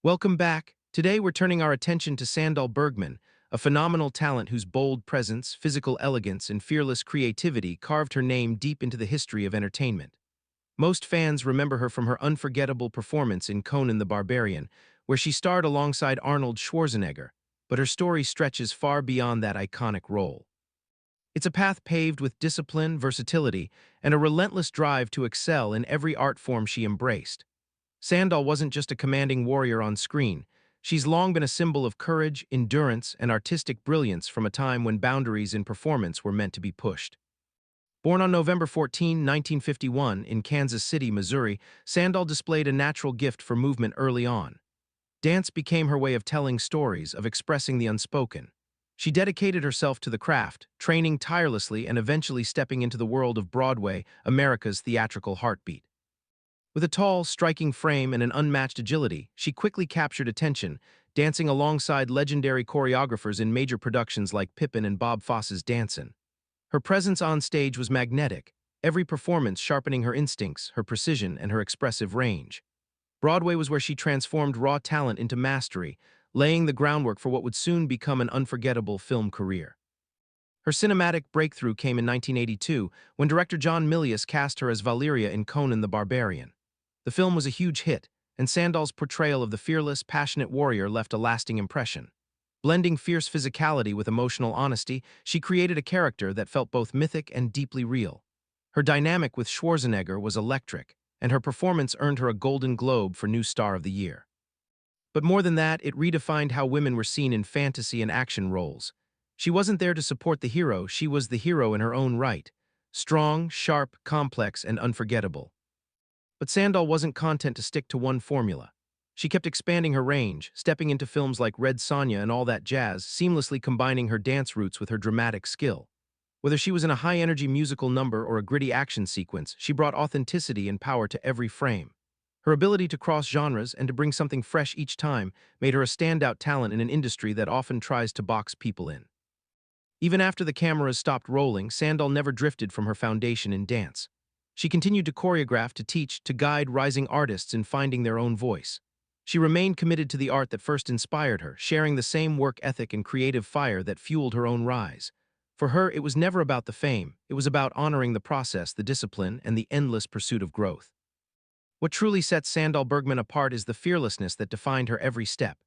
Welcome back. Today we're turning our attention to Sandahl Bergman, a phenomenal talent whose bold presence, physical elegance, and fearless creativity carved her name deep into the history of entertainment. Most fans remember her from her unforgettable performance in Conan the Barbarian, where she starred alongside Arnold Schwarzenegger, but her story stretches far beyond that iconic role. It's a path paved with discipline, versatility, and a relentless drive to excel in every art form she embraced. Sandahl wasn't just a commanding warrior on screen. She's long been a symbol of courage, endurance, and artistic brilliance from a time when boundaries in performance were meant to be pushed. Born on November 14, 1951, in Kansas City, Missouri, Sandahl displayed a natural gift for movement early on. Dance became her way of telling stories, of expressing the unspoken. She dedicated herself to the craft, training tirelessly and eventually stepping into the world of Broadway, America's theatrical heartbeat. With a tall, striking frame and an unmatched agility, she quickly captured attention, dancing alongside legendary choreographers in major productions like Pippin and Bob Fosse's Dancin'. Her presence on stage was magnetic, every performance sharpening her instincts, her precision, and her expressive range. Broadway was where she transformed raw talent into mastery, laying the groundwork for what would soon become an unforgettable film career. Her cinematic breakthrough came in 1982 when director John Milius cast her as Valeria in Conan the Barbarian. The film was a huge hit, and Sandahl's portrayal of the fearless, passionate warrior left a lasting impression. Blending fierce physicality with emotional honesty, she created a character that felt both mythic and deeply real. Her dynamic with Schwarzenegger was electric, and her performance earned her a Golden Globe for New Star of the Year. But more than that, it redefined how women were seen in fantasy and action roles. She wasn't there to support the hero, she was the hero in her own right. Strong, sharp, complex, and unforgettable. But Sandahl wasn't content to stick to one formula. She kept expanding her range, stepping into films like Red Sonja and All That Jazz, seamlessly combining her dance roots with her dramatic skill. Whether she was in a high-energy musical number or a gritty action sequence, she brought authenticity and power to every frame. Her ability to cross genres and to bring something fresh each time made her a standout talent in an industry that often tries to box people in. Even after the cameras stopped rolling, Sandahl never drifted from her foundation in dance. She continued to choreograph, to teach, to guide rising artists in finding their own voice. She remained committed to the art that first inspired her, sharing the same work ethic and creative fire that fueled her own rise. For her, it was never about the fame. It was about honoring the process, the discipline, and the endless pursuit of growth. What truly sets Sandahl Bergman apart is the fearlessness that defined her every step.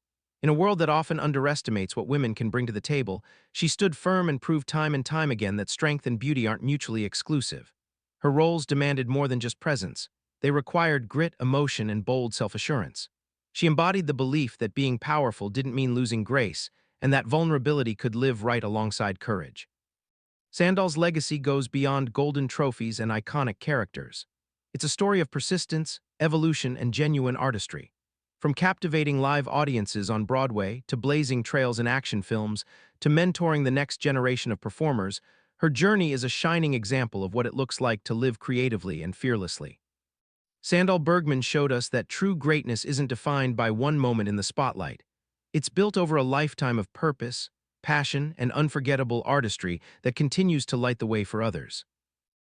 In a world that often underestimates what women can bring to the table, she stood firm and proved time and time again that strength and beauty aren't mutually exclusive. Her roles demanded more than just presence. They required grit, emotion, and bold self-assurance. She embodied the belief that being powerful didn't mean losing grace, and that vulnerability could live right alongside courage. Sandahl's legacy goes beyond golden trophies and iconic characters. It's a story of persistence, evolution, and genuine artistry. From captivating live audiences on Broadway to blazing trails in action films to mentoring the next generation of performers, her journey is a shining example of what it looks like to live creatively and fearlessly. Sandahl Bergman showed us that true greatness isn't defined by one moment in the spotlight. It's built over a lifetime of purpose, passion, and unforgettable artistry that continues to light the way for others.